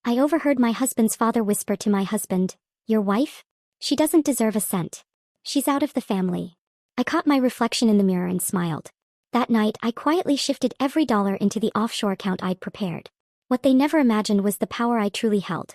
I overheard my husband's father whisper to my husband, "Your wife? She doesn't deserve a cent. She's out of the family." I caught my reflection in the mirror and smiled. That night, I quietly shifted every dollar into the offshore account I'd prepared. What they never imagined was the power I truly held.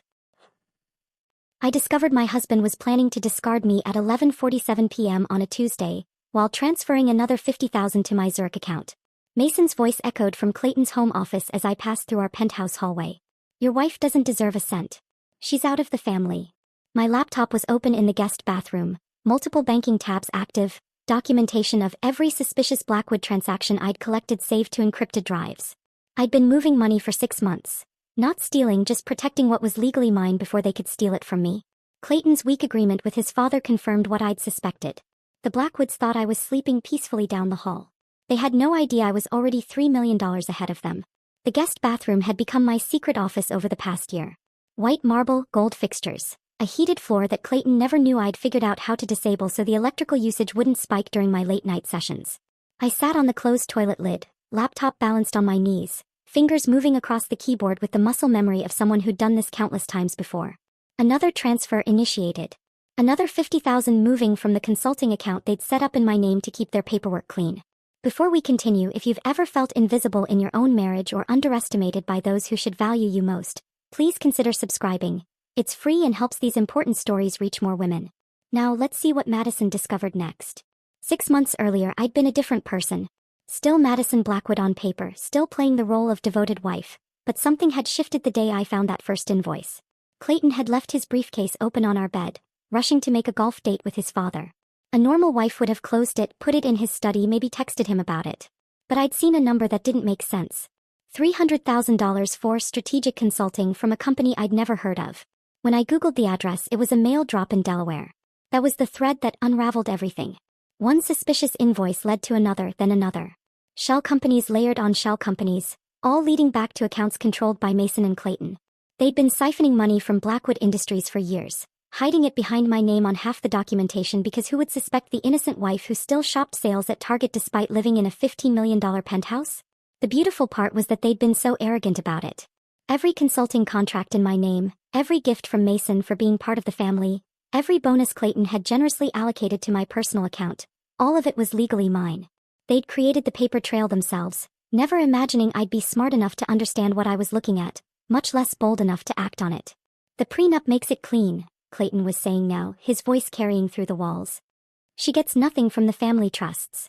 I discovered my husband was planning to discard me at 11:47 p.m. on a Tuesday, while transferring another $50,000 to my Zurich account. Mason's voice echoed from Clayton's home office as I passed through our penthouse hallway. "Your wife doesn't deserve a cent. She's out of the family." My laptop was open in the guest bathroom, multiple banking tabs active, documentation of every suspicious Blackwood transaction I'd collected saved to encrypted drives. I'd been moving money for 6 months. Not stealing, just protecting what was legally mine before they could steal it from me. Clayton's weak agreement with his father confirmed what I'd suspected. The Blackwoods thought I was sleeping peacefully down the hall. They had no idea I was already $3 million ahead of them. The guest bathroom had become my secret office over the past year. White marble, gold fixtures. A heated floor that Clayton never knew I'd figured out how to disable so the electrical usage wouldn't spike during my late-night sessions. I sat on the closed toilet lid, laptop balanced on my knees, fingers moving across the keyboard with the muscle memory of someone who'd done this countless times before. Another transfer initiated. Another $50,000 moving from the consulting account they'd set up in my name to keep their paperwork clean. Before we continue, if you've ever felt invisible in your own marriage or underestimated by those who should value you most, please consider subscribing. It's free and helps these important stories reach more women. Now let's see what Madison discovered next. 6 months earlier, I'd been a different person. Still Madison Blackwood on paper, still playing the role of devoted wife, but something had shifted the day I found that first invoice. Clayton had left his briefcase open on our bed, rushing to make a golf date with his father. A normal wife would have closed it, put it in his study, maybe texted him about it. But I'd seen a number that didn't make sense. $300,000 for strategic consulting from a company I'd never heard of. When I Googled the address, it was a mail drop in Delaware. That was the thread that unraveled everything. One suspicious invoice led to another, then another. Shell companies layered on shell companies, all leading back to accounts controlled by Mason and Clayton. They'd been siphoning money from Blackwood Industries for years, hiding it behind my name on half the documentation because who would suspect the innocent wife who still shopped sales at Target despite living in a $15 million penthouse? The beautiful part was that they'd been so arrogant about it. Every consulting contract in my name, every gift from Mason for being part of the family, every bonus Clayton had generously allocated to my personal account, all of it was legally mine. They'd created the paper trail themselves, never imagining I'd be smart enough to understand what I was looking at, much less bold enough to act on it. "The prenup makes it clean," Clayton was saying now, his voice carrying through the walls. "She gets nothing from the family trusts."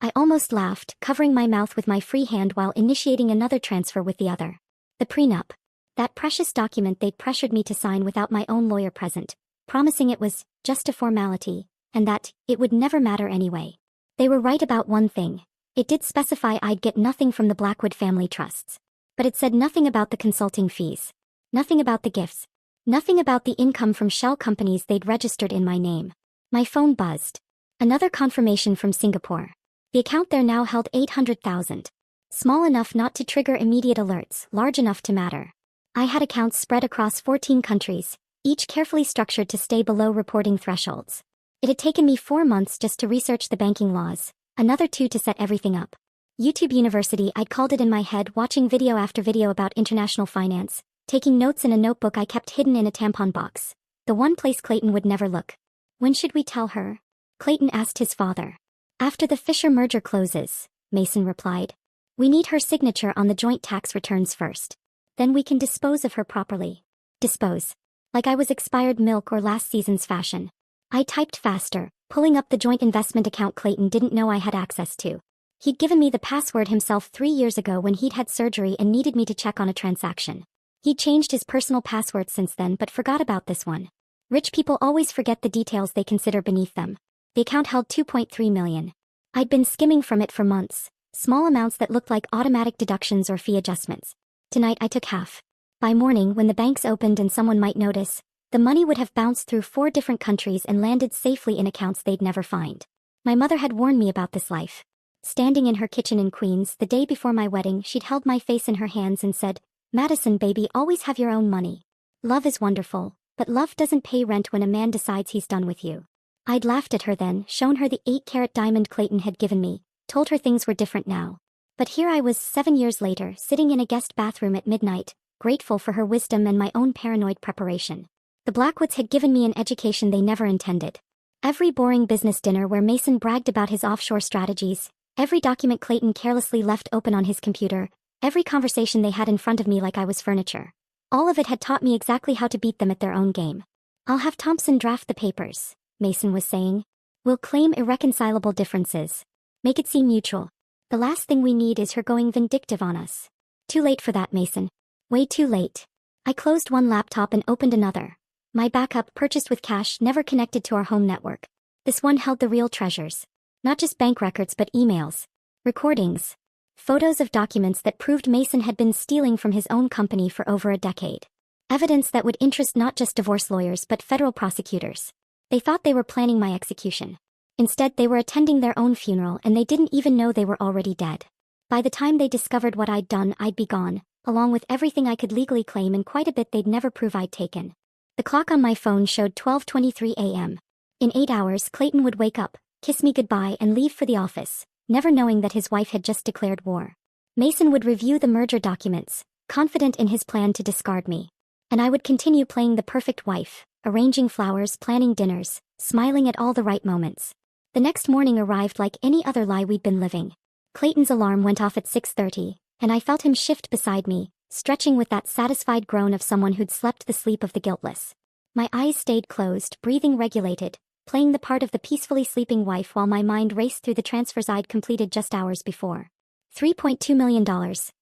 I almost laughed, covering my mouth with my free hand while initiating another transfer with the other. The prenup. That precious document they'd pressured me to sign without my own lawyer present, promising it was just a formality, and that it would never matter anyway. They were right about one thing. It did specify I'd get nothing from the Blackwood family trusts. But it said nothing about the consulting fees. Nothing about the gifts. Nothing about the income from shell companies they'd registered in my name. My phone buzzed. Another confirmation from Singapore. The account there now held $800,000. Small enough not to trigger immediate alerts, large enough to matter. I had accounts spread across 14 countries, each carefully structured to stay below reporting thresholds. It had taken me 4 months just to research the banking laws, another 2 to set everything up. YouTube University, I'd called it in my head, watching video after video about international finance, taking notes in a notebook I kept hidden in a tampon box, the one place Clayton would never look. "When should we tell her?" Clayton asked his father. "After the Fisher merger closes," Mason replied. "We need her signature on the joint tax returns first. Then we can dispose of her properly." Dispose. Like I was expired milk or last season's fashion. I typed faster, pulling up the joint investment account Clayton didn't know I had access to. He'd given me the password himself 3 years ago when he'd had surgery and needed me to check on a transaction. He'd changed his personal password since then but forgot about this one. Rich people always forget the details they consider beneath them. The account held $2.3 million. I'd been skimming from it for months, small amounts that looked like automatic deductions or fee adjustments. Tonight I took half. By morning, when the banks opened and someone might notice, the money would have bounced through 4 different countries and landed safely in accounts they'd never find. My mother had warned me about this life. Standing in her kitchen in Queens the day before my wedding, she'd held my face in her hands and said, "Madison, baby, always have your own money. Love is wonderful, but love doesn't pay rent when a man decides he's done with you." I'd laughed at her then, shown her the 8-carat diamond Clayton had given me, told her things were different now. But here I was 7 years later, sitting in a guest bathroom at midnight, grateful for her wisdom and my own paranoid preparation. The Blackwoods had given me an education they never intended. Every boring business dinner where Mason bragged about his offshore strategies, every document Clayton carelessly left open on his computer, every conversation they had in front of me like I was furniture. All of it had taught me exactly how to beat them at their own game. "I'll have Thompson draft the papers," Mason was saying. "We'll claim irreconcilable differences. Make it seem mutual. The last thing we need is her going vindictive on us." Too late for that, Mason. Way too late. I closed one laptop and opened another. My backup, purchased with cash, never connected to our home network. This one held the real treasures. Not just bank records but emails, recordings, photos of documents that proved Mason had been stealing from his own company for over a decade. Evidence that would interest not just divorce lawyers but federal prosecutors. They thought they were planning my execution. Instead, they were attending their own funeral and they didn't even know they were already dead. By the time they discovered what I'd done, I'd be gone, along with everything I could legally claim and quite a bit they'd never prove I'd taken. The clock on my phone showed 12:23 a.m. In 8 hours, Clayton would wake up, kiss me goodbye and leave for the office, never knowing that his wife had just declared war. Mason would review the merger documents, confident in his plan to discard me. And I would continue playing the perfect wife, arranging flowers, planning dinners, smiling at all the right moments. The next morning arrived like any other lie we'd been living. Clayton's alarm went off at 6:30, and I felt him shift beside me, stretching with that satisfied groan of someone who'd slept the sleep of the guiltless. My eyes stayed closed, breathing regulated, playing the part of the peacefully sleeping wife while my mind raced through the transfers I'd completed just hours before. $3.2 million,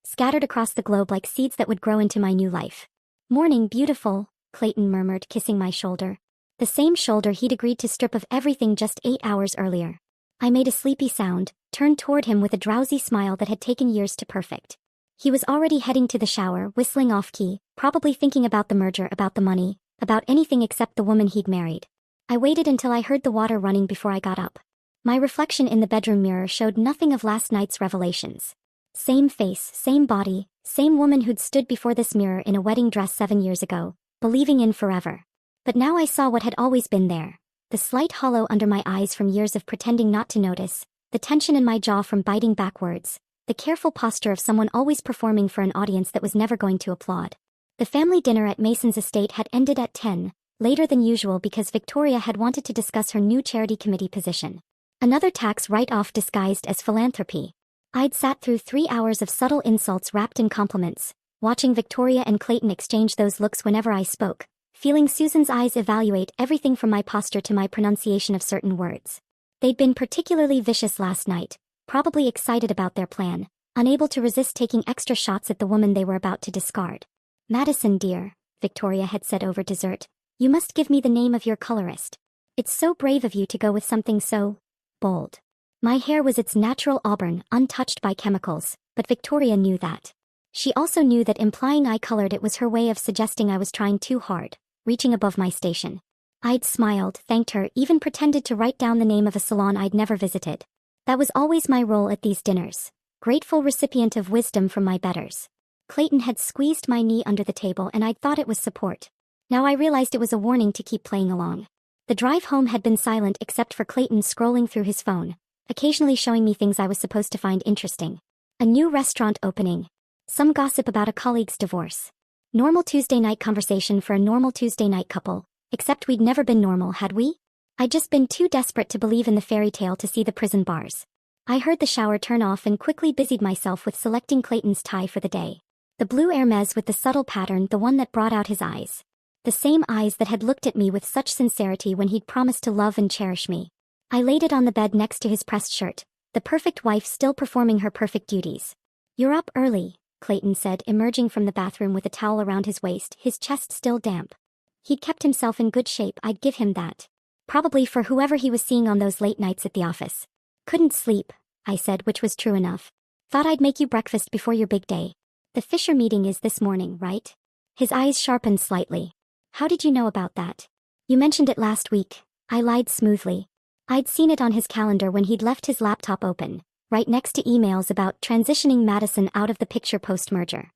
scattered across the globe like seeds that would grow into my new life. "Morning, beautiful," Clayton murmured, kissing my shoulder. The same shoulder he'd agreed to strip of everything just 8 hours earlier. I made a sleepy sound, turned toward him with a drowsy smile that had taken years to perfect. He was already heading to the shower, whistling off-key, probably thinking about the merger, about the money, about anything except the woman he'd married. I waited until I heard the water running before I got up. My reflection in the bedroom mirror showed nothing of last night's revelations. Same face, same body, same woman who'd stood before this mirror in a wedding dress 7 years ago, believing in forever. But now I saw what had always been there. The slight hollow under my eyes from years of pretending not to notice, the tension in my jaw from biting backwards, the careful posture of someone always performing for an audience that was never going to applaud. The family dinner at Mason's estate had ended at 10, later than usual because Victoria had wanted to discuss her new charity committee position. Another tax write-off disguised as philanthropy. I'd sat through 3 hours of subtle insults wrapped in compliments, watching Victoria and Clayton exchange those looks whenever I spoke, feeling Susan's eyes evaluate everything from my posture to my pronunciation of certain words. They'd been particularly vicious last night, probably excited about their plan, unable to resist taking extra shots at the woman they were about to discard. "Madison, dear," Victoria had said over dessert, "you must give me the name of your colorist. It's so brave of you to go with something so bold." My hair was its natural auburn, untouched by chemicals, but Victoria knew that. She also knew that implying I colored it was her way of suggesting I was trying too hard, reaching above my station. I'd smiled, thanked her, even pretended to write down the name of a salon I'd never visited. That was always my role at these dinners, grateful recipient of wisdom from my betters. Clayton had squeezed my knee under the table and I'd thought it was support. Now I realized it was a warning to keep playing along. The drive home had been silent except for Clayton scrolling through his phone, occasionally showing me things I was supposed to find interesting. A new restaurant opening. Some gossip about a colleague's divorce. Normal Tuesday night conversation for a normal Tuesday night couple, except we'd never been normal, had we? I'd just been too desperate to believe in the fairy tale to see the prison bars. I heard the shower turn off and quickly busied myself with selecting Clayton's tie for the day. The blue Hermes with the subtle pattern, the one that brought out his eyes. The same eyes that had looked at me with such sincerity when he'd promised to love and cherish me. I laid it on the bed next to his pressed shirt, the perfect wife still performing her perfect duties. "You're up early," Clayton said, emerging from the bathroom with a towel around his waist, his chest still damp. He'd kept himself in good shape, I'd give him that. Probably for whoever he was seeing on those late nights at the office. "Couldn't sleep," I said, which was true enough. "Thought I'd make you breakfast before your big day. The Fisher meeting is this morning, right?" His eyes sharpened slightly. "How did you know about that?" "You mentioned it last week," I lied smoothly. I'd seen it on his calendar when he'd left his laptop open, right next to emails about transitioning Madison out of the picture post-merger.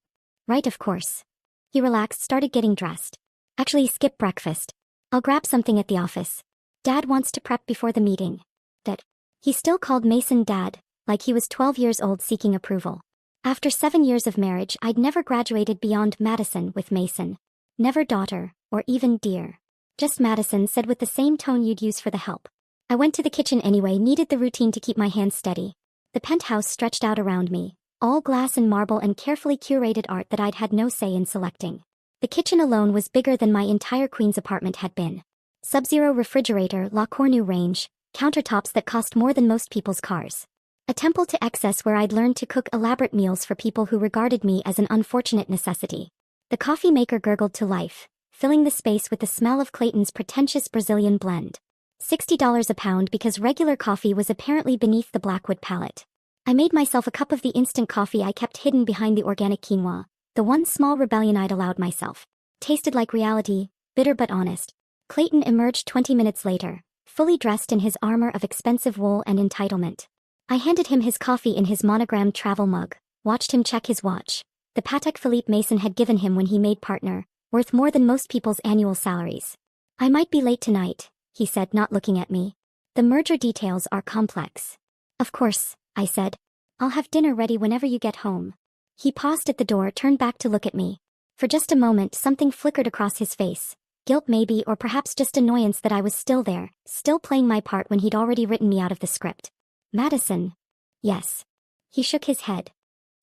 "Right, of course." He relaxed, started getting dressed. "Actually, skip breakfast. I'll grab something at the office. Dad wants to prep before the meeting." Dad. He still called Mason Dad, like he was 12 years old seeking approval. After 7 years of marriage, I'd never graduated beyond Madison with Mason. Never daughter, or even dear. Just Madison, said with the same tone you'd use for the help. I went to the kitchen anyway, needed the routine to keep my hands steady. The penthouse stretched out around me, all glass and marble and carefully curated art that I'd had no say in selecting. The kitchen alone was bigger than my entire Queen's apartment had been. Sub-zero refrigerator, La Cornue range, countertops that cost more than most people's cars. A temple to excess where I'd learned to cook elaborate meals for people who regarded me as an unfortunate necessity. The coffee maker gurgled to life, filling the space with the smell of Clayton's pretentious Brazilian blend. $60 a pound because regular coffee was apparently beneath the Blackwood palate. I made myself a cup of the instant coffee I kept hidden behind the organic quinoa, the one small rebellion I'd allowed myself. Tasted like reality, bitter but honest. Clayton emerged 20 minutes later, fully dressed in his armor of expensive wool and entitlement. I handed him his coffee in his monogrammed travel mug, watched him check his watch. The Patek Philippe Mason had given him when he made partner, worth more than most people's annual salaries. I might be late tonight, he said, not looking at me. The merger details are complex. Of course, I said. I'll have dinner ready whenever you get home. He paused at the door, turned back to look at me. For just a moment, something flickered across his face. Guilt maybe, or perhaps just annoyance that I was still there, still playing my part when he'd already written me out of the script. Madison. Yes. He shook his head.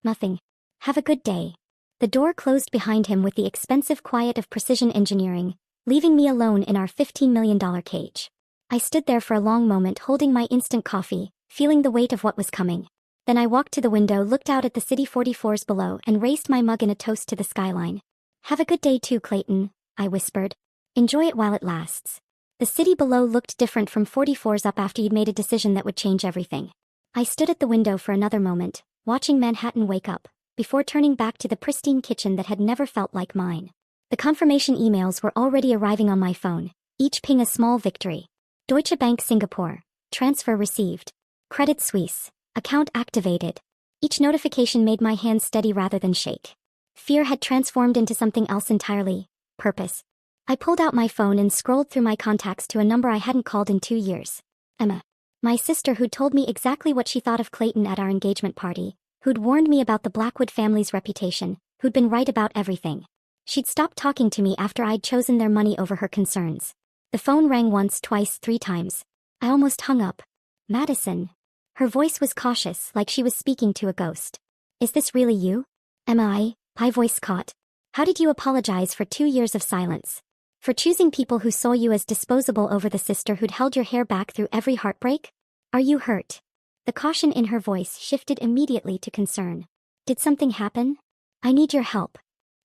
Nothing. Have a good day. The door closed behind him with the expensive quiet of precision engineering, leaving me alone in our $15 million cage. I stood there for a long moment holding my instant coffee, feeling the weight of what was coming. Then I walked to the window, looked out at the city 44s below, and raised my mug in a toast to the skyline. Have a good day too, Clayton, I whispered. Enjoy it while it lasts. The city below looked different from 44s up after you'd made a decision that would change everything. I stood at the window for another moment, watching Manhattan wake up, before turning back to the pristine kitchen that had never felt like mine. The confirmation emails were already arriving on my phone, each ping a small victory. Deutsche Bank Singapore. Transfer received. Credit Suisse. Account activated. Each notification made my hands steady rather than shake. Fear had transformed into something else entirely. Purpose. I pulled out my phone and scrolled through my contacts to a number I hadn't called in 2 years. Emma. My sister, who'd told me exactly what she thought of Clayton at our engagement party, who'd warned me about the Blackwood family's reputation, who'd been right about everything. She'd stopped talking to me after I'd chosen their money over her concerns. The phone rang once, twice, 3 times. I almost hung up. Madison. Her voice was cautious, like she was speaking to a ghost. Is this really you? Emma, my voice caught. How did you apologize for 2 years of silence? For choosing people who saw you as disposable over the sister who'd held your hair back through every heartbreak? Are you hurt? The caution in her voice shifted immediately to concern. Did something happen? I need your help.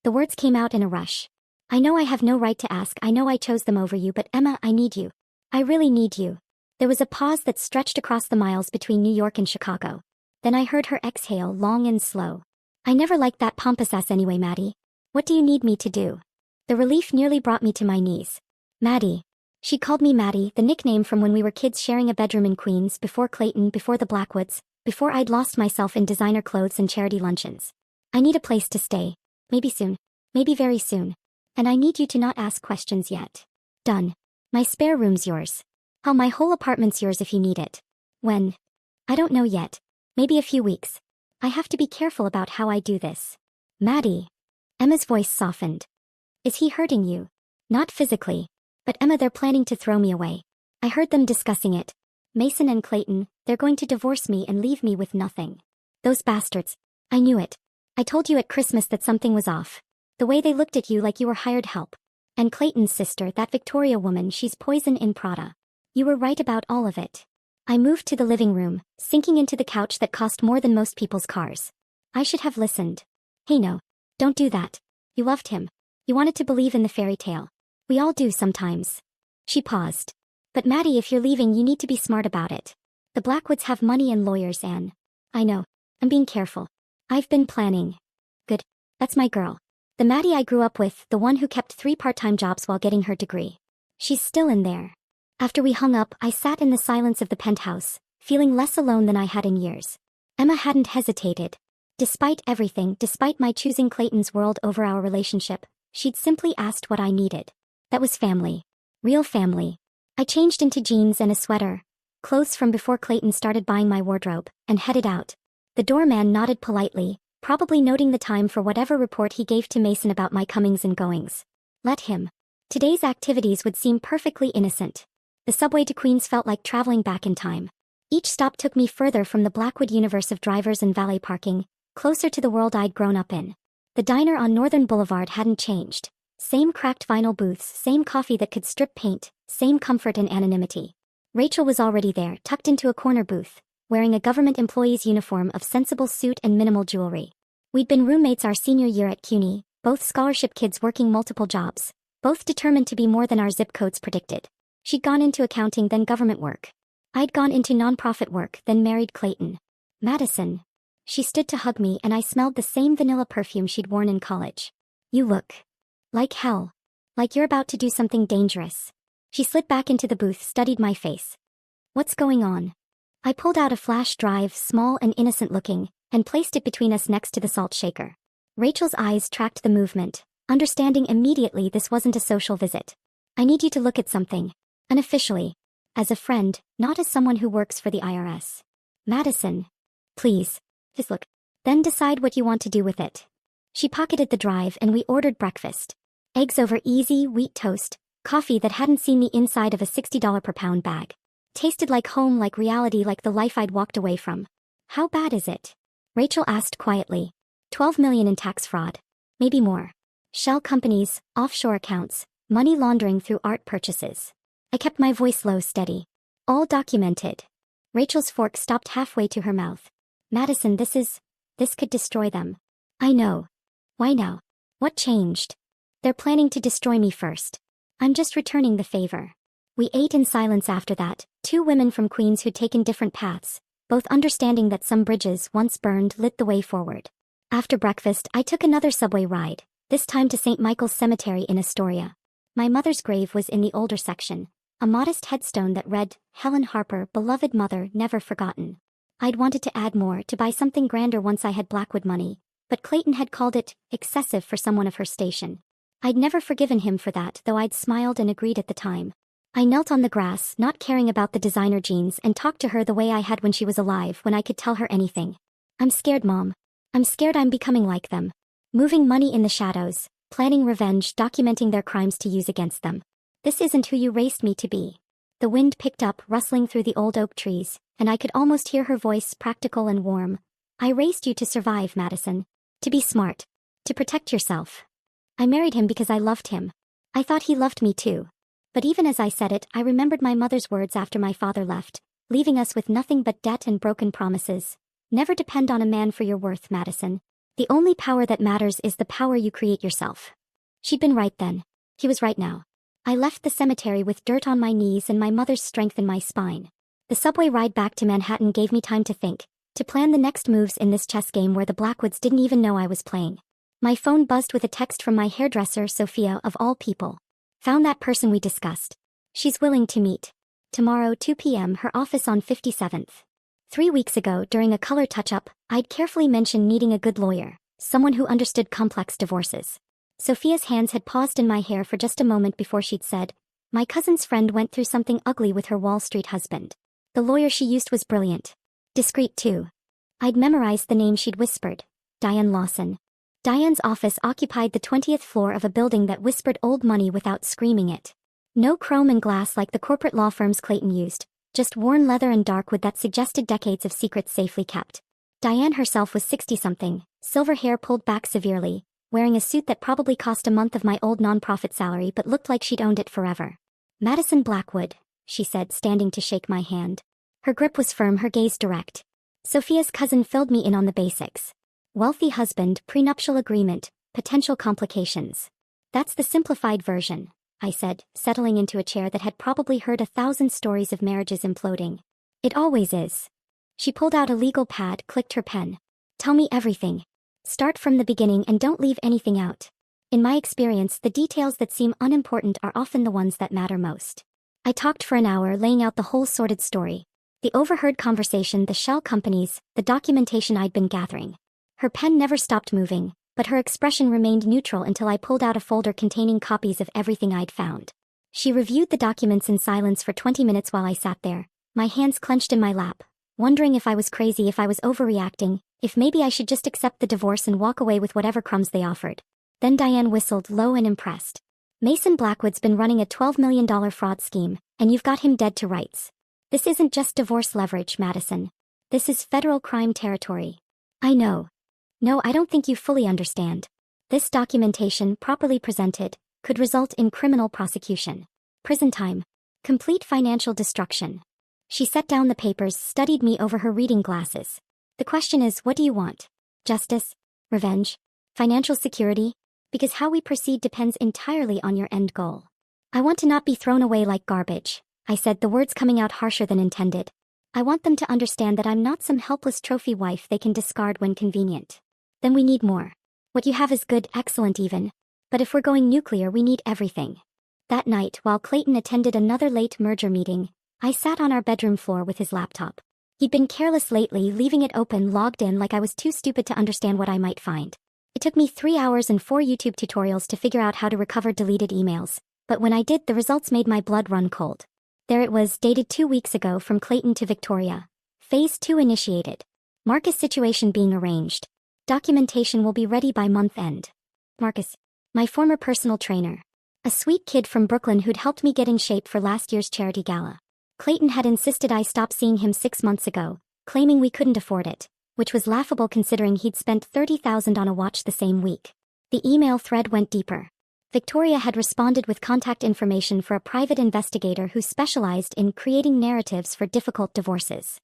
The words came out in a rush. I know I have no right to ask, I know I chose them over you, but Emma, I need you. I really need you. There was a pause that stretched across the miles between New York and Chicago. Then I heard her exhale, long and slow. I never liked that pompous ass anyway, Maddie. What do you need me to do? The relief nearly brought me to my knees. Maddie. She called me Maddie, the nickname from when we were kids sharing a bedroom in Queens, before Clayton, before the Blackwoods, before I'd lost myself in designer clothes and charity luncheons. I need a place to stay. Maybe soon. Maybe very soon. And I need you to not ask questions yet. Done. My spare room's yours. Hell, my whole apartment's yours if you need it. When? I don't know yet. Maybe a few weeks. I have to be careful about how I do this. Maddie. Emma's voice softened. Is he hurting you? Not physically. But Emma, they're planning to throw me away. I heard them discussing it. Mason and Clayton, they're going to divorce me and leave me with nothing. Those bastards. I knew it. I told you at Christmas that something was off. The way they looked at you like you were hired help. And Clayton's sister, that Victoria woman, she's poison in Prada. You were right about all of it. I moved to the living room, sinking into the couch that cost more than most people's cars. I should have listened. Hey, no. Don't do that. You loved him. You wanted to believe in the fairy tale. We all do sometimes. She paused. But Maddie, if you're leaving, you need to be smart about it. The Blackwoods have money and lawyers, Anne. I know. I'm being careful. I've been planning. Good. That's my girl. The Maddie I grew up with, the one who kept 3 part-time jobs while getting her degree. She's still in there. After we hung up, I sat in the silence of the penthouse, feeling less alone than I had in years. Emma hadn't hesitated. Despite everything, despite my choosing Clayton's world over our relationship, she'd simply asked what I needed. That was family. Real family. I changed into jeans and a sweater, clothes from before Clayton started buying my wardrobe, and headed out. The doorman nodded politely, probably noting the time for whatever report he gave to Mason about my comings and goings. Let him. Today's activities would seem perfectly innocent. The subway to Queens felt like traveling back in time. Each stop took me further from the Blackwood universe of drivers and valet parking, closer to the world I'd grown up in. The diner on Northern Boulevard hadn't changed. Same cracked vinyl booths, same coffee that could strip paint, same comfort and anonymity. Rachel was already there, tucked into a corner booth, wearing a government employee's uniform of sensible suit and minimal jewelry. We'd been roommates our senior year at CUNY, both scholarship kids working multiple jobs, both determined to be more than our zip codes predicted. She'd gone into accounting, then government work. I'd gone into nonprofit work, then married Clayton. Madison. She stood to hug me and I smelled the same vanilla perfume she'd worn in college. You look like hell. Like you're about to do something dangerous. She slid back into the booth, studied my face. What's going on? I pulled out a flash drive, small and innocent looking, and placed it between us next to the salt shaker. Rachel's eyes tracked the movement, understanding immediately this wasn't a social visit. I need you to look at something. Unofficially. As a friend, not as someone who works for the IRS. Madison. Please. Just look. Then decide what you want to do with it. She pocketed the drive and we ordered breakfast. Eggs over easy, wheat toast, coffee that hadn't seen the inside of a $60 per pound bag. Tasted like home, like reality, like the life I'd walked away from. How bad is it? Rachel asked quietly. 12 million in tax fraud. Maybe more. Shell companies, offshore accounts, money laundering through art purchases. I kept my voice low, steady. All documented. Rachel's fork stopped halfway to her mouth. Madison, this could destroy them. I know. Why now? What changed? They're planning to destroy me first. I'm just returning the favor. We ate in silence after that, two women from Queens who'd taken different paths, both understanding that some bridges, once burned, lit the way forward. After breakfast, I took another subway ride, this time to St. Michael's Cemetery in Astoria. My mother's grave was in the older section, a modest headstone that read, Helen Harper, beloved mother, never forgotten. I'd wanted to add more, to buy something grander once I had Blackwood money, but Clayton had called it excessive for someone of her station. I'd never forgiven him for that, though I'd smiled and agreed at the time. I knelt on the grass, not caring about the designer jeans, and talked to her the way I had when she was alive, when I could tell her anything. I'm scared, Mom. I'm scared I'm becoming like them. Moving money in the shadows, planning revenge, documenting their crimes to use against them. This isn't who you raised me to be. The wind picked up, rustling through the old oak trees, and I could almost hear her voice, practical and warm. I raised you to survive, Madison. To be smart. To protect yourself. I married him because I loved him. I thought he loved me too. But even as I said it, I remembered my mother's words after my father left, leaving us with nothing but debt and broken promises. Never depend on a man for your worth, Madison. The only power that matters is the power you create yourself. She'd been right then. He was right now. I left the cemetery with dirt on my knees and my mother's strength in my spine. The subway ride back to Manhattan gave me time to think, to plan the next moves in this chess game where the Blackwoods didn't even know I was playing. My phone buzzed with a text from my hairdresser, Sophia, of all people. Found that person we discussed. She's willing to meet. Tomorrow, 2 p.m., her office on 57th. 3 weeks ago, during a color touch-up, I'd carefully mentioned needing a good lawyer, someone who understood complex divorces. Sophia's hands had paused in my hair for just a moment before she'd said, my cousin's friend went through something ugly with her Wall Street husband. The lawyer she used was brilliant. Discreet, too. I'd memorized the name she'd whispered. Diane Lawson. Diane's office occupied the 20th floor of a building that whispered old money without screaming it. No chrome and glass like the corporate law firms Clayton used, just worn leather and dark wood that suggested decades of secrets safely kept. Diane herself was 60-something, silver hair pulled back severely, wearing a suit that probably cost a month of my old nonprofit salary but looked like she'd owned it forever. Madison Blackwood, she said, standing to shake my hand. Her grip was firm, her gaze direct. Sophia's cousin filled me in on the basics. Wealthy husband, prenuptial agreement, potential complications. That's the simplified version, I said, settling into a chair that had probably heard 1,000 stories of marriages imploding. It always is. She pulled out a legal pad, clicked her pen. Tell me everything. Start from the beginning and don't leave anything out. In my experience, the details that seem unimportant are often the ones that matter most. I talked for an hour, laying out the whole sordid story. The overheard conversation, the shell companies, the documentation I'd been gathering. Her pen never stopped moving, but her expression remained neutral until I pulled out a folder containing copies of everything I'd found. She reviewed the documents in silence for 20 minutes while I sat there, my hands clenched in my lap, wondering if I was crazy, if I was overreacting, if maybe I should just accept the divorce and walk away with whatever crumbs they offered. Then Diane whistled, low and impressed. Mason Blackwood's been running a $12 million fraud scheme, and you've got him dead to rights. This isn't just divorce leverage, Madison. This is federal crime territory. I know. No, I don't think you fully understand. This documentation, properly presented, could result in criminal prosecution. Prison time. Complete financial destruction. She set down the papers, studied me over her reading glasses. The question is, what do you want? Justice? Revenge? Financial security? Because how we proceed depends entirely on your end goal. I want to not be thrown away like garbage, I said, the words coming out harsher than intended. I want them to understand that I'm not some helpless trophy wife they can discard when convenient. Then we need more. What you have is good, excellent even. But if we're going nuclear, we need everything. That night, while Clayton attended another late merger meeting, I sat on our bedroom floor with his laptop. He'd been careless lately, leaving it open, logged in like I was too stupid to understand what I might find. It took me 3 hours and 4 YouTube tutorials to figure out how to recover deleted emails, but when I did, the results made my blood run cold. There it was, dated 2 weeks ago, from Clayton to Victoria. Phase 2 initiated. Marcus situation being arranged. Documentation will be ready by month end. Marcus, my former personal trainer. A sweet kid from Brooklyn who'd helped me get in shape for last year's charity gala. Clayton had insisted I stop seeing him 6 months ago, claiming we couldn't afford it, which was laughable considering he'd spent $30,000 on a watch the same week. The email thread went deeper. Victoria had responded with contact information for a private investigator who specialized in creating narratives for difficult divorces.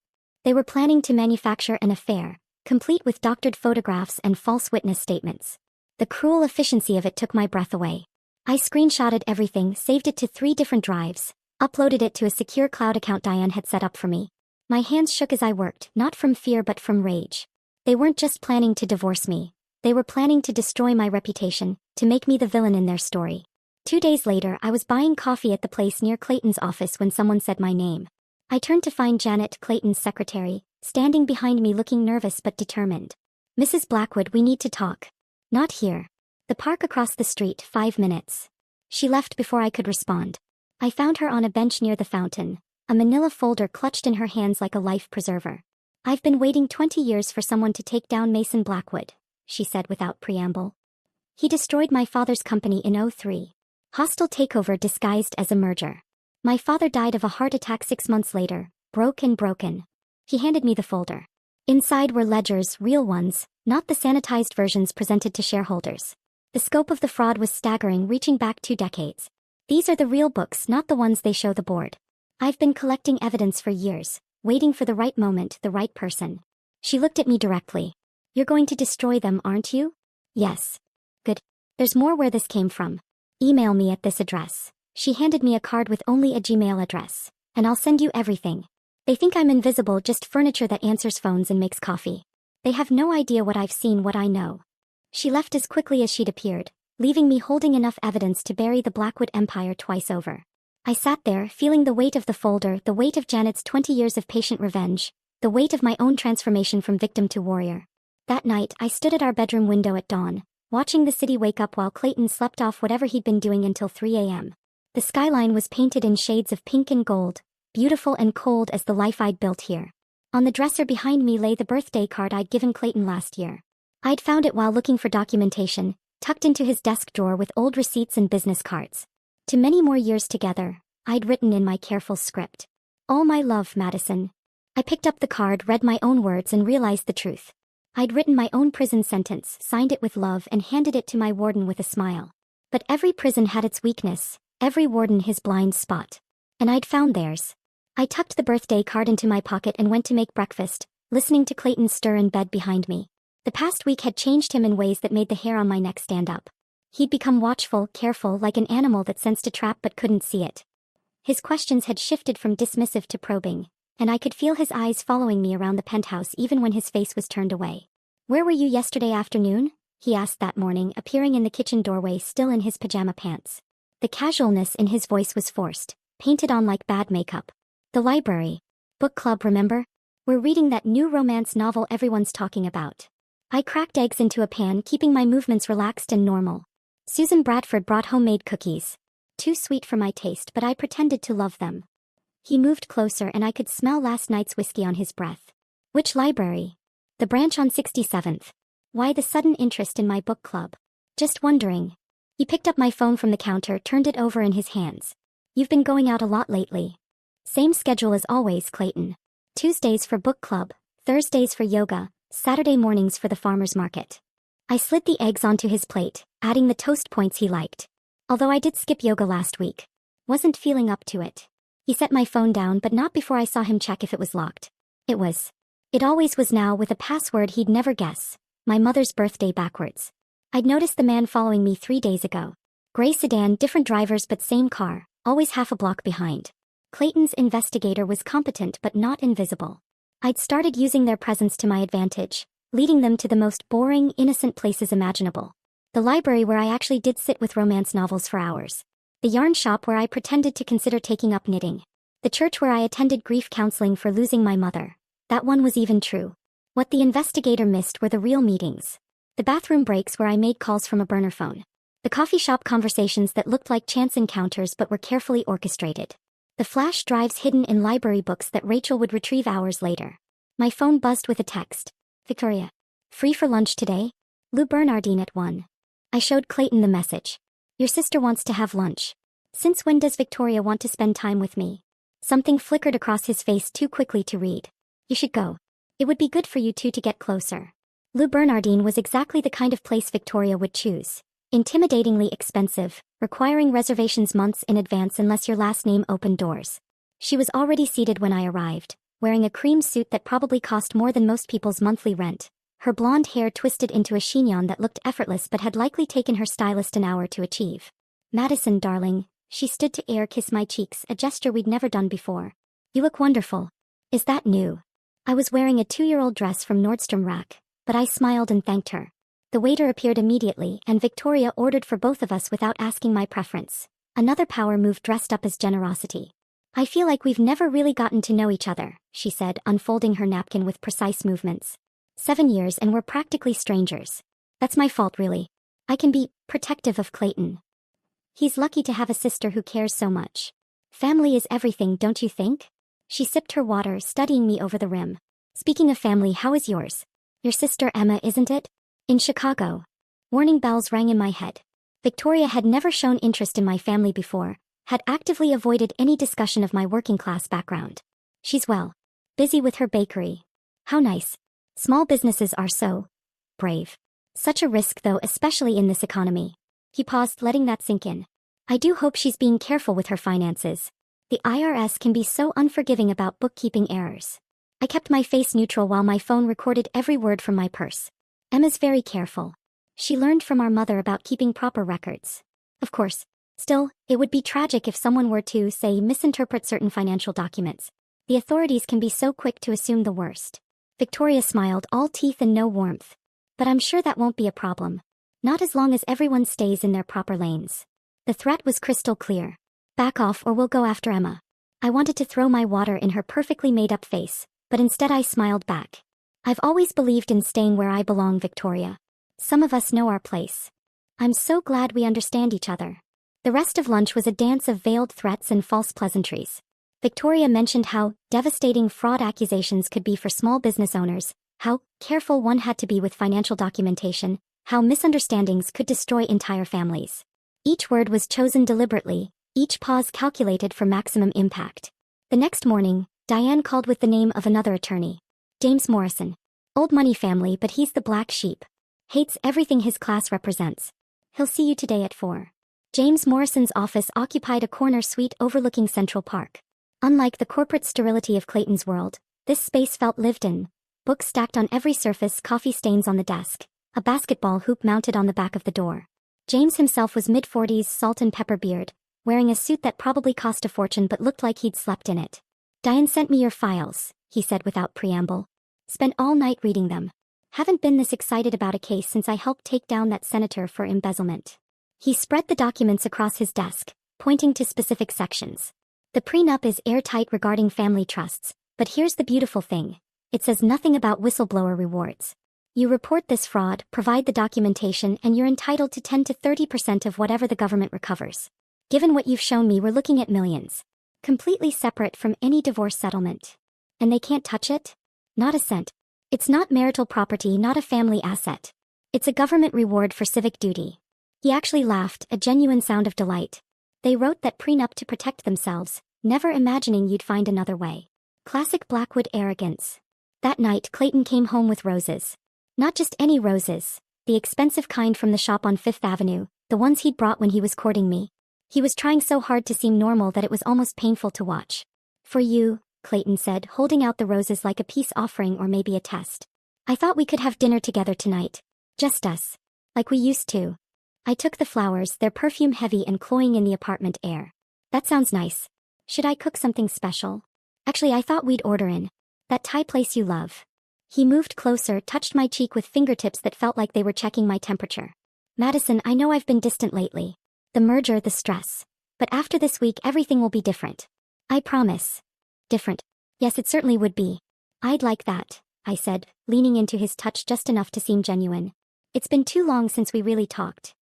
They were planning to manufacture an affair, complete with doctored photographs and false witness statements. The cruel efficiency of it took my breath away. I screenshotted everything, saved it to 3 different drives, uploaded it to a secure cloud account Diane had set up for me. My hands shook as I worked, not from fear but from rage. They weren't just planning to divorce me. They were planning to destroy my reputation, to make me the villain in their story. 2 days later, I was buying coffee at the place near Clayton's office when someone said my name. I turned to find Janet, Clayton's secretary, standing behind me looking nervous but determined. Mrs. Blackwood, we need to talk. Not here. The park across the street, 5 minutes. She left before I could respond. I found her on a bench near the fountain, a manila folder clutched in her hands like a life preserver. I've been waiting 20 years for someone to take down Mason Blackwood, she said without preamble. He destroyed my father's company in '03. Hostile takeover disguised as a merger. My father died of a heart attack 6 months later, broken. He handed me the folder. Inside were ledgers, real ones, not the sanitized versions presented to shareholders. The scope of the fraud was staggering, reaching back 2 decades. These are the real books, not the ones they show the board. I've been collecting evidence for years, waiting for the right moment, the right person. She looked at me directly. You're going to destroy them, aren't you? Yes. Good. There's more where this came from. Email me at this address. She handed me a card with only a Gmail address. And I'll send you everything. They think I'm invisible, just furniture that answers phones and makes coffee. They have no idea what I've seen, what I know. She left as quickly as she'd appeared, leaving me holding enough evidence to bury the Blackwood empire twice over. I sat there, feeling the weight of the folder, the weight of Janet's 20 years of patient revenge, the weight of my own transformation from victim to warrior. That night, I stood at our bedroom window at dawn, watching the city wake up while Clayton slept off whatever he'd been doing until 3 a.m. The skyline was painted in shades of pink and gold, beautiful and cold as the life I'd built here. On the dresser behind me lay the birthday card I'd given Clayton last year. I'd found it while looking for documentation, tucked into his desk drawer with old receipts and business cards. To many more years together, I'd written in my careful script. All my love, Madison. I picked up the card, read my own words and realized the truth. I'd written my own prison sentence, signed it with love and handed it to my warden with a smile. But every prison had its weakness, every warden his blind spot. And I'd found theirs. I tucked the birthday card into my pocket and went to make breakfast, listening to Clayton stir in bed behind me. The past week had changed him in ways that made the hair on my neck stand up. He'd become watchful, careful, like an animal that sensed a trap but couldn't see it. His questions had shifted from dismissive to probing, and I could feel his eyes following me around the penthouse even when his face was turned away. Where were you yesterday afternoon? He asked that morning, appearing in the kitchen doorway still in his pajama pants. The casualness in his voice was forced, painted on like bad makeup. The library. Book club, remember? We're reading that new romance novel everyone's talking about. I cracked eggs into a pan, keeping my movements relaxed and normal. Susan Bradford brought homemade cookies. Too sweet for my taste, but I pretended to love them. He moved closer and I could smell last night's whiskey on his breath. Which library? The branch on 67th. Why the sudden interest in my book club? Just wondering. He picked up my phone from the counter, turned it over in his hands. You've been going out a lot lately. Same schedule as always, Clayton. Tuesdays for book club, Thursdays for yoga, Saturday mornings for the farmer's market. I slid the eggs onto his plate, adding the toast points he liked. Although I did skip yoga last week. Wasn't feeling up to it. He set my phone down, but not before I saw him check if it was locked. It was. It always was, now with a password he'd never guess. My mother's birthday backwards. I'd noticed the man following me 3 days ago. Gray sedan, different drivers but same car, always half a block behind. Clayton's investigator was competent but not invisible. I'd started using their presence to my advantage, leading them to the most boring, innocent places imaginable. The library where I actually did sit with romance novels for hours. The yarn shop where I pretended to consider taking up knitting. The church where I attended grief counseling for losing my mother. That one was even true. What the investigator missed were the real meetings. The bathroom breaks where I made calls from a burner phone. The coffee shop conversations that looked like chance encounters but were carefully orchestrated. The flash drives hidden in library books that Rachel would retrieve hours later. My phone buzzed with a text. Victoria. Free for lunch today? Lou Bernardine at 1. I showed Clayton the message. Your sister wants to have lunch. Since when does Victoria want to spend time with me? Something flickered across his face too quickly to read. You should go. It would be good for you two to get closer. Lou Bernardine was exactly the kind of place Victoria would choose. Intimidatingly expensive, requiring reservations months in advance unless your last name opened doors. She was already seated when I arrived, wearing a cream suit that probably cost more than most people's monthly rent. Her blonde hair twisted into a chignon that looked effortless but had likely taken her stylist an hour to achieve. Madison, darling, she stood to kiss my cheeks, a gesture we'd never done before. You look wonderful. Is that new? I was wearing a 2-year-old dress from Nordstrom Rack, but I smiled and thanked her. The waiter appeared immediately, and Victoria ordered for both of us without asking my preference. Another power move dressed up as generosity. I feel like we've never really gotten to know each other, she said, unfolding her napkin with precise movements. 7 years and we're practically strangers. That's my fault, really. I can be protective of Clayton. He's lucky to have a sister who cares so much. Family is everything, don't you think? She sipped her water, studying me over the rim. Speaking of family, how is yours? Your sister Emma, isn't it? In Chicago. Warning bells rang in my head. Victoria had never shown interest in my family before, had actively avoided any discussion of my working-class background. She's well. Busy with her bakery. How nice. Small businesses are so brave. Such a risk though, especially in this economy. He paused, letting that sink in. I do hope she's being careful with her finances. The IRS can be so unforgiving about bookkeeping errors. I kept my face neutral while my phone recorded every word from my purse. Emma's very careful. She learned from our mother about keeping proper records. Of course. Still, it would be tragic if someone were to, say, misinterpret certain financial documents. The authorities can be so quick to assume the worst. Victoria smiled, all teeth and no warmth. But I'm sure that won't be a problem. Not as long as everyone stays in their proper lanes. The threat was crystal clear. Back off or we'll go after Emma. I wanted to throw my water in her perfectly made-up face, but instead I smiled back. I've always believed in staying where I belong, Victoria. Some of us know our place. I'm so glad we understand each other. The rest of lunch was a dance of veiled threats and false pleasantries. Victoria mentioned how devastating fraud accusations could be for small business owners, how careful one had to be with financial documentation, how misunderstandings could destroy entire families. Each word was chosen deliberately, each pause calculated for maximum impact. The next morning, Diane called with the name of another attorney. James Morrison. Old money family, but he's the black sheep. Hates everything his class represents. He'll see you today at 4. James Morrison's office occupied a corner suite overlooking Central Park. Unlike the corporate sterility of Clayton's world, this space felt lived in. Books stacked on every surface, coffee stains on the desk, a basketball hoop mounted on the back of the door. James himself was mid-40s, salt and pepper beard, wearing a suit that probably cost a fortune but looked like he'd slept in it. Diane sent me your files, he said without preamble. Spent all night reading them. Haven't been this excited about a case since I helped take down that senator for embezzlement. He spread the documents across his desk, pointing to specific sections. The prenup is airtight regarding family trusts, but here's the beautiful thing. It says nothing about whistleblower rewards. You report this fraud, provide the documentation, and you're entitled to 10 to 30% of whatever the government recovers. Given what you've shown me, we're looking at millions. Completely separate from any divorce settlement. And they can't touch it? Not a cent. It's not marital property, not a family asset. It's a government reward for civic duty. He actually laughed, a genuine sound of delight. They wrote that prenup to protect themselves, never imagining you'd find another way. Classic Blackwood arrogance. That night, Clayton came home with roses. Not just any roses, the expensive kind from the shop on Fifth Avenue, the ones he'd brought when he was courting me. He was trying so hard to seem normal that it was almost painful to watch. For you, Clayton said, holding out the roses like a peace offering or maybe a test. I thought we could have dinner together tonight. Just us. Like we used to. I took the flowers, their perfume heavy and cloying in the apartment air. That sounds nice. Should I cook something special? Actually, I thought we'd order in that Thai place you love. He moved closer, touched my cheek with fingertips that felt like they were checking my temperature. Madison, I know I've been distant lately. The merger, the stress. But after this week, everything will be different. I promise. Different. Yes, it certainly would be. I'd like that, I said, leaning into his touch just enough to seem genuine. It's been too long since we really talked.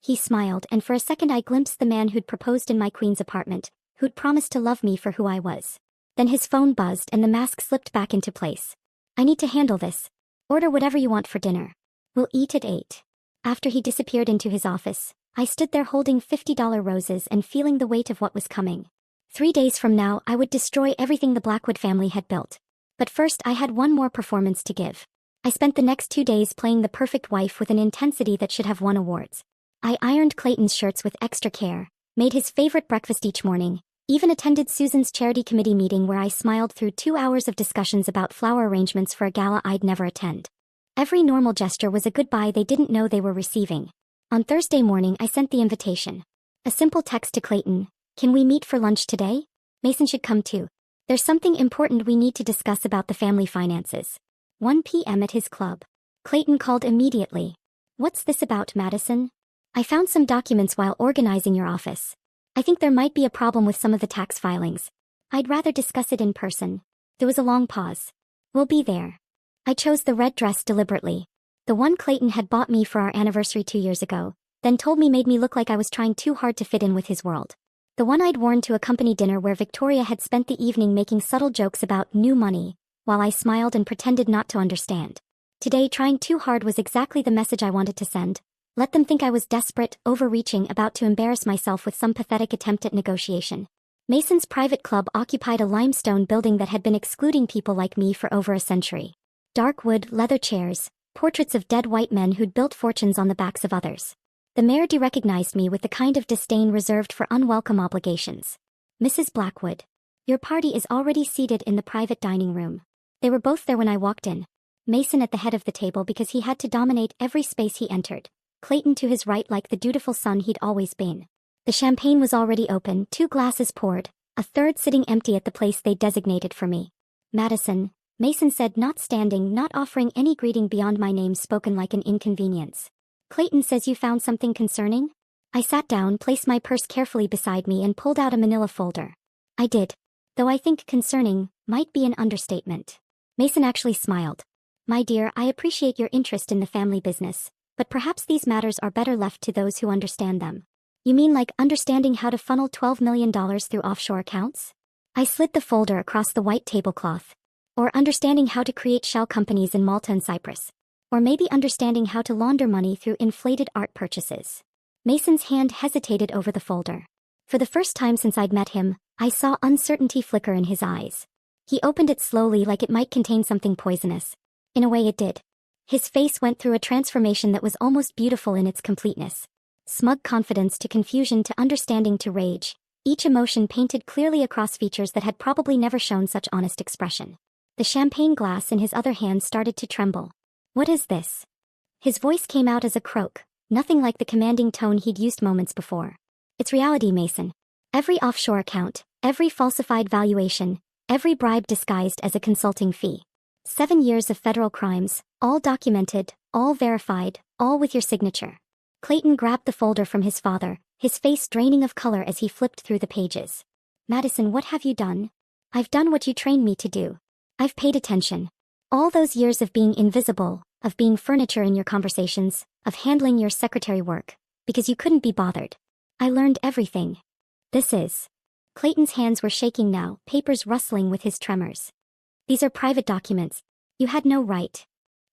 He smiled, and for a second I glimpsed the man who'd proposed in my queen's apartment, who'd promised to love me for who I was. Then his phone buzzed and the mask slipped back into place. I need to handle this. Order whatever you want for dinner. We'll eat at 8. After he disappeared into his office, I stood there holding $50 roses and feeling the weight of what was coming. 3 days from now, I would destroy everything the Blackwood family had built. But first, I had one more performance to give. I spent the next 2 days playing the perfect wife with an intensity that should have won awards. I ironed Clayton's shirts with extra care, made his favorite breakfast each morning, even attended Susan's charity committee meeting where I smiled through 2 hours of discussions about flower arrangements for a gala I'd never attend. Every normal gesture was a goodbye they didn't know they were receiving. On Thursday morning, I sent the invitation. A simple text to Clayton: "Can we meet for lunch today? Mason should come too. There's something important we need to discuss about the family finances." 1 p.m. at his club. Clayton called immediately. "What's this about, Madison? I found some documents while organizing your office. I think there might be a problem with some of the tax filings. I'd rather discuss it in person." There was a long pause. "We'll be there." I chose the red dress deliberately. The one Clayton had bought me for our anniversary 2 years ago, then told me made me look like I was trying too hard to fit in with his world. The one I'd worn to a company dinner where Victoria had spent the evening making subtle jokes about new money, while I smiled and pretended not to understand. Today, trying too hard was exactly the message I wanted to send. Let them think I was desperate, overreaching, about to embarrass myself with some pathetic attempt at negotiation. Mason's private club occupied a limestone building that had been excluding people like me for over a century. Dark wood, leather chairs, portraits of dead white men who'd built fortunes on the backs of others. The mayor recognized me with the kind of disdain reserved for unwelcome obligations. "Mrs. Blackwood, your party is already seated in the private dining room." They were both there when I walked in. Mason at the head of the table because he had to dominate every space he entered. Clayton to his right like the dutiful son he'd always been. The champagne was already open, 2 glasses poured, a third sitting empty at the place they'd designated for me. "Madison," Mason said, not standing, not offering any greeting beyond my name spoken like an inconvenience. "Clayton says you found something concerning?" I sat down, placed my purse carefully beside me and pulled out a manila folder. I did. Though I think concerning might be an understatement. Mason actually smiled. "My dear, I appreciate your interest in the family business, but perhaps these matters are better left to those who understand them." "You mean like understanding how to funnel $12 million through offshore accounts?" I slid the folder across the white tablecloth. "Or understanding how to create shell companies in Malta and Cyprus. Or maybe understanding how to launder money through inflated art purchases." Mason's hand hesitated over the folder. For the first time since I'd met him, I saw uncertainty flicker in his eyes. He opened it slowly like it might contain something poisonous. In a way it did. His face went through a transformation that was almost beautiful in its completeness. Smug confidence to confusion to understanding to rage, each emotion painted clearly across features that had probably never shown such honest expression. The champagne glass in his other hand started to tremble. "What is this?" His voice came out as a croak, nothing like the commanding tone he'd used moments before. "It's reality, Mason. Every offshore account, every falsified valuation, every bribe disguised as a consulting fee. 7 years of federal crimes, all documented, all verified, all with your signature." Clayton grabbed the folder from his father, his face draining of color as he flipped through the pages. "Madison, what have you done?" "I've done what you trained me to do. I've paid attention. All those years of being invisible, of being furniture in your conversations, of handling your secretary work, because you couldn't be bothered. I learned everything. This is..." Clayton's hands were shaking now, papers rustling with his tremors. "These are private documents. You had no right.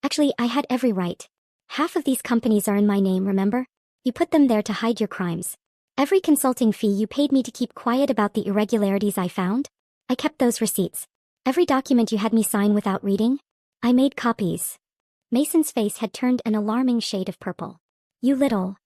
Actually, I had every right. Half of these companies are in my name, remember? You put them there to hide your crimes. Every consulting fee you paid me to keep quiet about the irregularities I found? I kept those receipts. Every document you had me sign without reading? I made copies. Mason's face had turned an alarming shade of purple. You little.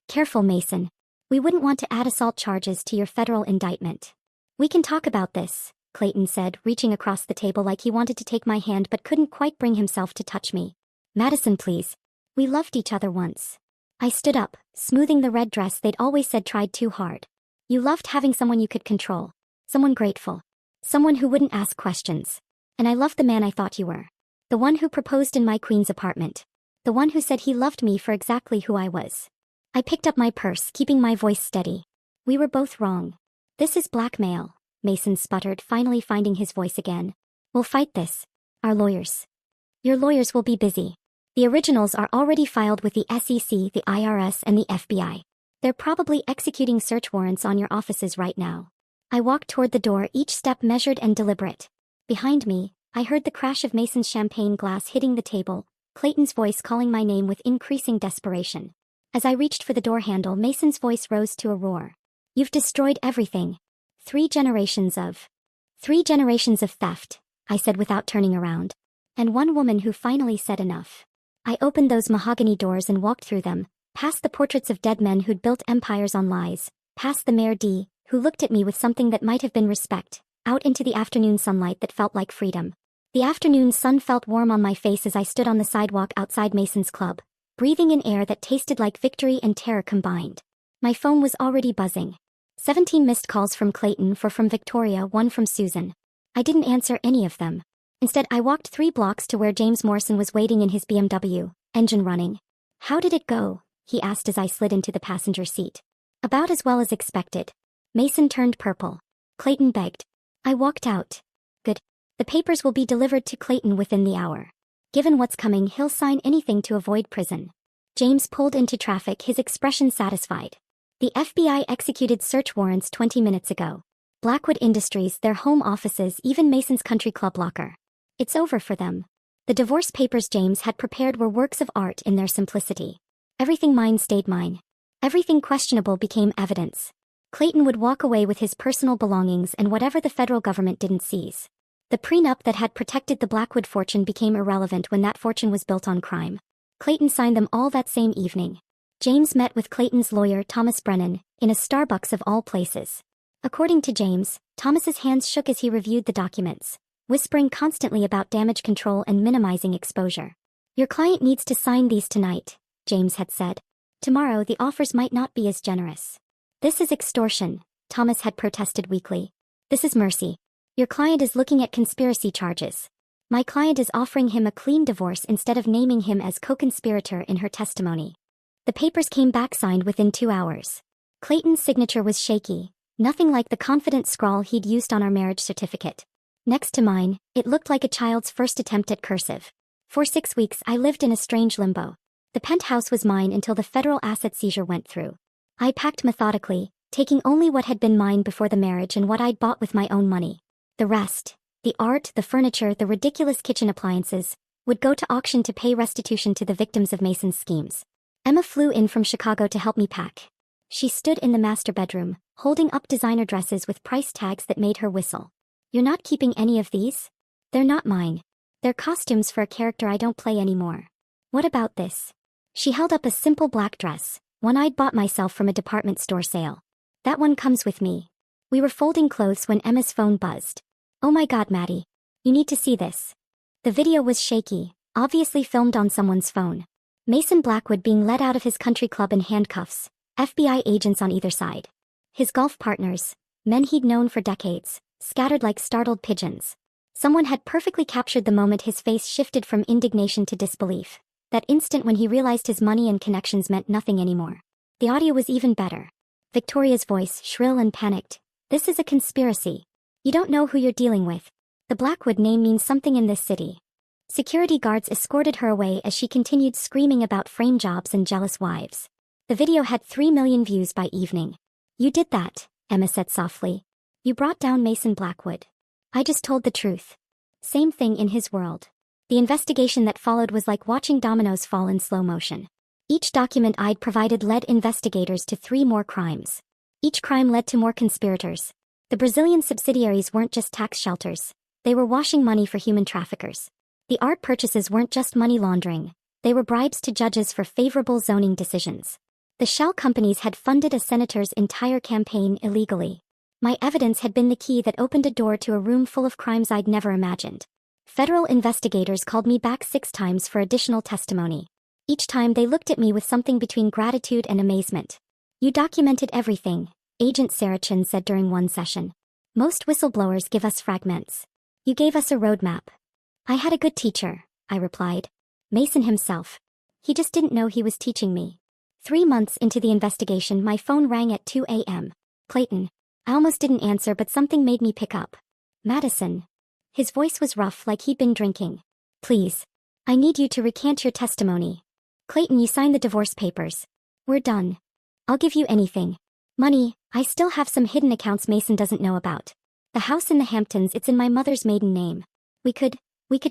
Careful, Mason. We wouldn't want to add assault charges to your federal indictment. We can talk about this, Clayton said, reaching across the table like he wanted to take my hand but couldn't quite bring himself to touch me. Madison, please. We loved each other once. I stood up, smoothing the red dress they'd always said tried too hard. You loved having someone you could control. Someone grateful. Someone who wouldn't ask questions. And I loved the man I thought you were. The one who proposed in my queen's apartment. The one who said he loved me for exactly who I was. I picked up my purse, keeping my voice steady. We were both wrong. This is blackmail, Mason sputtered, finally finding his voice again. We'll fight this. Our lawyers. Your lawyers will be busy. The originals are already filed with the SEC, the IRS, and the FBI. They're probably executing search warrants on your offices right now. I walked toward the door, each step measured and deliberate. Behind me, I heard the crash of Mason's champagne glass hitting the table, Clayton's voice calling my name with increasing desperation. As I reached for the door handle, Mason's voice rose to a roar. You've destroyed everything. 3 generations of theft, I said without turning around. And one woman who finally said enough. I opened those mahogany doors and walked through them, past the portraits of dead men who'd built empires on lies, past the Mayor D, who looked at me with something that might have been respect, out into the afternoon sunlight that felt like freedom. The afternoon sun felt warm on my face as I stood on the sidewalk outside Mason's club, breathing in air that tasted like victory and terror combined. My phone was already buzzing. 17 missed calls from Clayton, 4 from Victoria, 1 from Susan. I didn't answer any of them. Instead, I walked 3 blocks to where James Morrison was waiting in his BMW, engine running. How did it go? He asked as I slid into the passenger seat. About as well as expected. Mason turned purple. Clayton begged. I walked out. Good. The papers will be delivered to Clayton within the hour. Given what's coming, he'll sign anything to avoid prison. James pulled into traffic, his expression satisfied. The FBI executed search warrants 20 minutes ago. Blackwood Industries, their home offices, even Mason's country club locker. It's over for them. The divorce papers James had prepared were works of art in their simplicity. Everything mine stayed mine. Everything questionable became evidence. Clayton would walk away with his personal belongings and whatever the federal government didn't seize. The prenup that had protected the Blackwood fortune became irrelevant when that fortune was built on crime. Clayton signed them all that same evening. James met with Clayton's lawyer, Thomas Brennan, in a Starbucks of all places. According to James, Thomas's hands shook as he reviewed the documents, whispering constantly about damage control and minimizing exposure. Your client needs to sign these tonight, James had said. Tomorrow the offers might not be as generous. This is extortion, Thomas had protested weakly. This is mercy. Your client is looking at conspiracy charges. My client is offering him a clean divorce instead of naming him as co-conspirator in her testimony. The papers came back signed within 2 hours. Clayton's signature was shaky, nothing like the confident scrawl he'd used on our marriage certificate. Next to mine, it looked like a child's first attempt at cursive. For 6 weeks I lived in a strange limbo. The penthouse was mine until the federal asset seizure went through. I packed methodically, taking only what had been mine before the marriage and what I'd bought with my own money. The rest, the art, the furniture, the ridiculous kitchen appliances, would go to auction to pay restitution to the victims of Mason's schemes. Emma flew in from Chicago to help me pack. She stood in the master bedroom, holding up designer dresses with price tags that made her whistle. You're not keeping any of these? They're not mine. They're costumes for a character I don't play anymore. What about this? She held up a simple black dress, one I'd bought myself from a department store sale. That one comes with me. We were folding clothes when Emma's phone buzzed. Oh my God, Maddie. You need to see this. The video was shaky, obviously filmed on someone's phone. Mason Blackwood being led out of his country club in handcuffs, FBI agents on either side. His golf partners, men he'd known for decades, scattered like startled pigeons. Someone had perfectly captured the moment his face shifted from indignation to disbelief. That instant when he realized his money and connections meant nothing anymore. The audio was even better. Victoria's voice, shrill and panicked. This is a conspiracy. You don't know who you're dealing with. The Blackwood name means something in this city. Security guards escorted her away as she continued screaming about frame jobs and jealous wives. The video had 3 million views by evening. You did that, Emma said softly. You brought down Mason Blackwood. I just told the truth. Same thing in his world. The investigation that followed was like watching dominoes fall in slow motion. Each document I'd provided led investigators to 3 more crimes. Each crime led to more conspirators. The Brazilian subsidiaries weren't just tax shelters. They were washing money for human traffickers. The art purchases weren't just money laundering. They were bribes to judges for favorable zoning decisions. The shell companies had funded a senator's entire campaign illegally. My evidence had been the key that opened a door to a room full of crimes I'd never imagined. Federal investigators called me back 6 times for additional testimony. Each time they looked at me with something between gratitude and amazement. "You documented everything," Agent Sarachin said during one session. "Most whistleblowers give us fragments. You gave us a roadmap." "I had a good teacher," I replied. "Mason himself. He just didn't know he was teaching me." 3 months into the investigation, my phone rang at 2 a.m. "Clayton." I almost didn't answer, but something made me pick up. "Madison." His voice was rough, like he'd been drinking. "Please. I need you to recant your testimony." "Clayton, you signed the divorce papers. We're done. I'll give you anything. Money. I still have some hidden accounts Mason doesn't know about. The house in the Hamptons, it's in my mother's maiden name. We could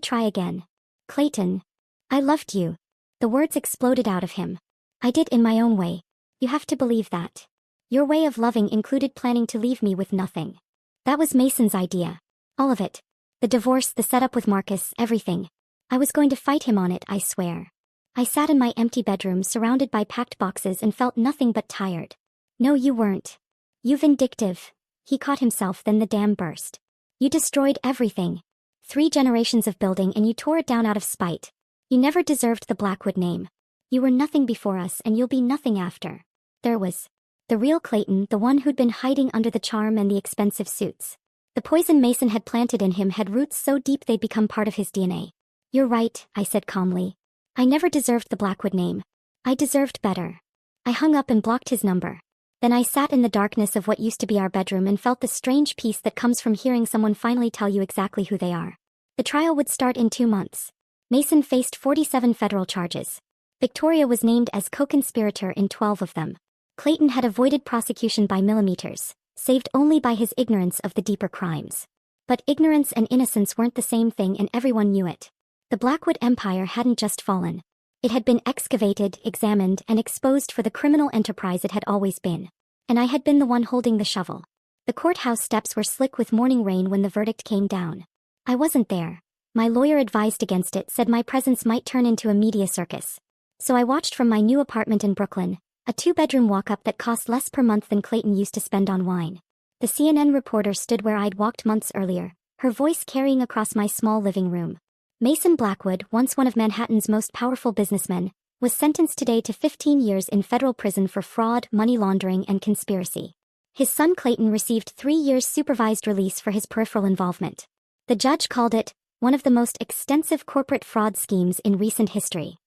try again." "Clayton. I loved you." The words exploded out of him. "I did in my own way. You have to believe that. Your way of loving included planning to leave me with nothing. That was Mason's idea. All of it. The divorce, the setup with Marcus, everything. I was going to fight him on it, I swear." I sat in my empty bedroom surrounded by packed boxes and felt nothing but tired. "No, you weren't. You vindictive." He caught himself, then the dam burst. "You destroyed everything. 3 generations of building, and you tore it down out of spite. You never deserved the Blackwood name. You were nothing before us, and you'll be nothing after." There was the real Clayton, the one who'd been hiding under the charm and the expensive suits. The poison Mason had planted in him had roots so deep they'd become part of his DNA. "You're right," I said calmly. "I never deserved the Blackwood name. I deserved better." I hung up and blocked his number. Then I sat in the darkness of what used to be our bedroom and felt the strange peace that comes from hearing someone finally tell you exactly who they are. The trial would start in 2 months. Mason faced 47 federal charges. Victoria was named as co-conspirator in 12 of them. Clayton had avoided prosecution by millimeters, saved only by his ignorance of the deeper crimes. But ignorance and innocence weren't the same thing, and everyone knew it. The Blackwood Empire hadn't just fallen. It had been excavated, examined, and exposed for the criminal enterprise it had always been. And I had been the one holding the shovel. The courthouse steps were slick with morning rain when the verdict came down. I wasn't there. My lawyer advised against it, said my presence might turn into a media circus. So I watched from my new apartment in Brooklyn, a 2-bedroom walk-up that cost less per month than Clayton used to spend on wine. The CNN reporter stood where I'd walked months earlier, her voice carrying across my small living room. Mason Blackwood, once one of Manhattan's most powerful businessmen, was sentenced today to 15 years in federal prison for fraud, money laundering, and conspiracy. His son Clayton received 3 years supervised release for his peripheral involvement. The judge called it one of the most extensive corporate fraud schemes in recent history.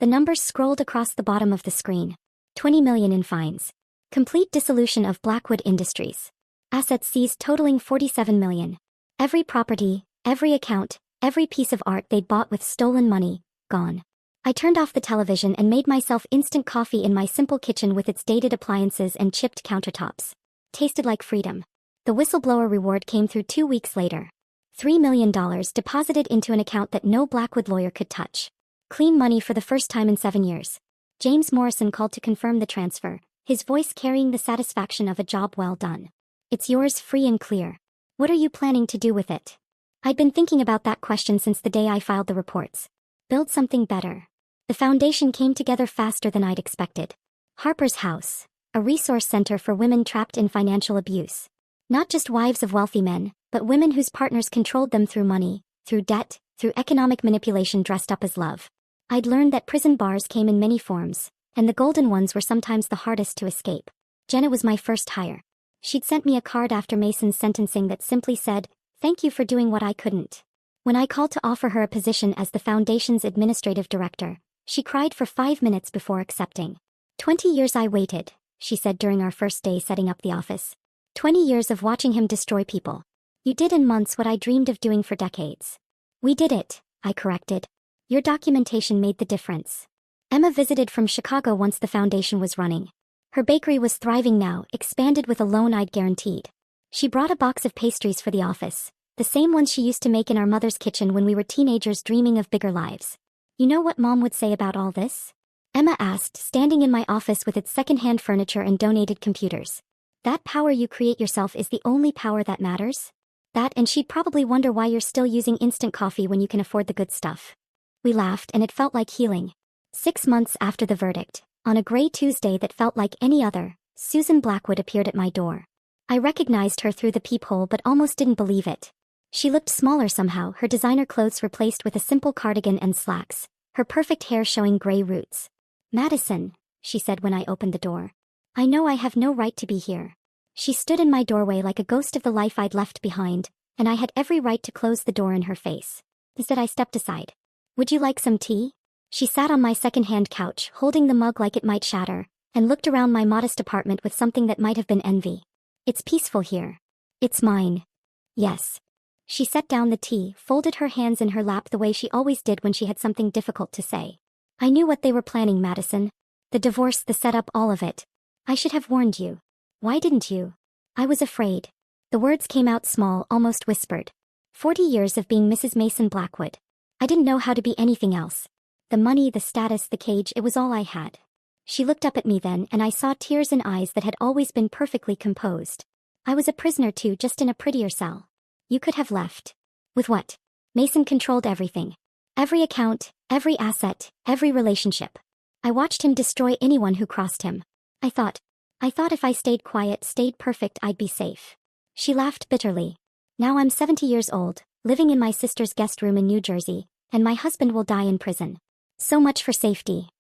The numbers scrolled across the bottom of the screen. 20 million in fines. Complete dissolution of Blackwood Industries. Assets seized totaling 47 million. Every property, every account, every piece of art they'd bought with stolen money, gone. I turned off the television and made myself instant coffee in my simple kitchen with its dated appliances and chipped countertops. Tasted like freedom. The whistleblower reward came through 2 weeks later. $3 million deposited into an account that no Blackwood lawyer could touch. Clean money for the first time in 7 years. James Morrison called to confirm the transfer, his voice carrying the satisfaction of a job well done. "It's yours, free and clear. What are you planning to do with it?" I'd been thinking about that question since the day I filed the reports. Build something better. The foundation came together faster than I'd expected. Harper's House, a resource center for women trapped in financial abuse. Not just wives of wealthy men, but women whose partners controlled them through money, through debt, through economic manipulation dressed up as love. I'd learned that prison bars came in many forms, and the golden ones were sometimes the hardest to escape. Jenna was my first hire. She'd sent me a card after Mason's sentencing that simply said, "Thank you for doing what I couldn't." When I called to offer her a position as the foundation's administrative director, she cried for 5 minutes before accepting. 20 years I waited, she said during our first day setting up the office. 20 years of watching him destroy people. You did in months what I dreamed of doing for decades. We did it, I corrected. Your documentation made the difference. Emma visited from Chicago once the foundation was running. Her bakery was thriving now, expanded with a loan I'd guaranteed. She brought a box of pastries for the office, The same ones she used to make in our mother's kitchen when we were teenagers dreaming of bigger lives. You know what Mom would say about all this? Emma asked, standing in my office with its second-hand furniture and donated computers. That power you create yourself is the only power that matters? That, and she'd probably wonder why you're still using instant coffee when you can afford the good stuff. We laughed and it felt like healing. 6 months after the verdict, on a gray Tuesday that felt like any other, Susan Blackwood appeared at my door. I recognized her through the peephole but almost didn't believe it. She looked smaller somehow, her designer clothes replaced with a simple cardigan and slacks, her perfect hair showing gray roots. "Madison," she said when I opened the door. "I know I have no right to be here." She stood in my doorway like a ghost of the life I'd left behind, and I had every right to close the door in her face. Instead I stepped aside. "Would you like some tea?" She sat on my second-hand couch, holding the mug like it might shatter, and looked around my modest apartment with something that might have been envy. "It's peaceful here." "It's mine." "Yes." She set down the tea, folded her hands in her lap the way she always did when she had something difficult to say. "I knew what they were planning, Madison. The divorce, the setup, all of it. I should have warned you." "Why didn't you?" "I was afraid." The words came out small, almost whispered. 40 years of being Mrs. Mason Blackwood. I didn't know how to be anything else. The money, the status, the cage, it was all I had. She looked up at me then, and I saw tears in eyes that had always been perfectly composed. "I was a prisoner too, just in a prettier cell. You could have left." "With what?" "Mason controlled everything. Every account, every asset, every relationship. I watched him destroy anyone who crossed him. I thought if I stayed quiet, stayed perfect, I'd be safe." She laughed bitterly. "Now I'm 70 years old, living in my sister's guest room in New Jersey, and my husband will die in prison. So much for safety."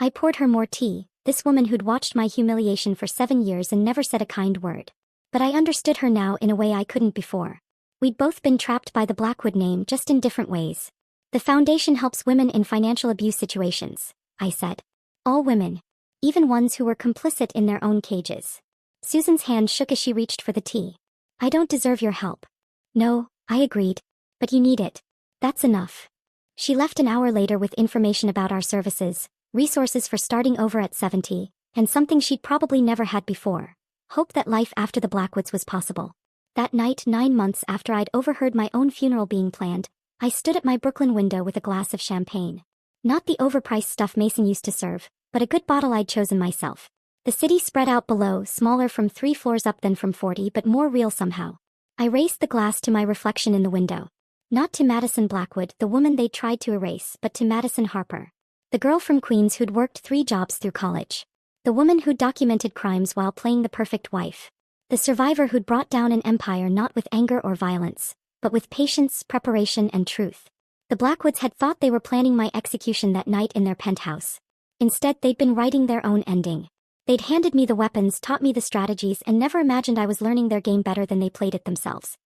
I poured her more tea, this woman who'd watched my humiliation for 7 years and never said a kind word. But I understood her now in a way I couldn't before. We'd both been trapped by the Blackwood name, just in different ways. "The foundation helps women in financial abuse situations," I said. "All women. Even ones who were complicit in their own cages." Susan's hand shook as she reached for the tea. "I don't deserve your help." "No," I agreed. "But you need it. That's enough." She left an hour later with information about our services, resources for starting over at 70, and something she'd probably never had before: hope that life after the Blackwoods was possible. That night, 9 months after I'd overheard my own funeral being planned, I stood at my Brooklyn window with a glass of champagne. Not the overpriced stuff Mason used to serve, but a good bottle I'd chosen myself. The city spread out below, smaller from 3 floors up than from 40, but more real somehow. I raised the glass to my reflection in the window. Not to Madison Blackwood, the woman they'd tried to erase, but to Madison Harper. The girl from Queens who'd worked 3 jobs through college. The woman who'd documented crimes while playing the perfect wife. The survivor who'd brought down an empire not with anger or violence, but with patience, preparation, and truth. The Blackwoods had thought they were planning my execution that night in their penthouse. Instead, they'd been writing their own ending. They'd handed me the weapons, taught me the strategies, and never imagined I was learning their game better than they played it themselves.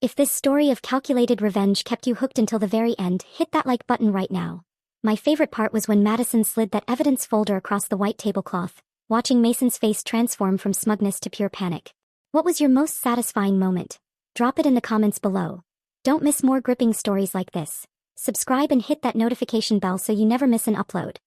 If this story of calculated revenge kept you hooked until the very end, hit that like button right now. My favorite part was when Madison slid that evidence folder across the white tablecloth, watching Mason's face transform from smugness to pure panic. What was your most satisfying moment? Drop it in the comments below. Don't miss more gripping stories like this. Subscribe and hit that notification bell so you never miss an upload.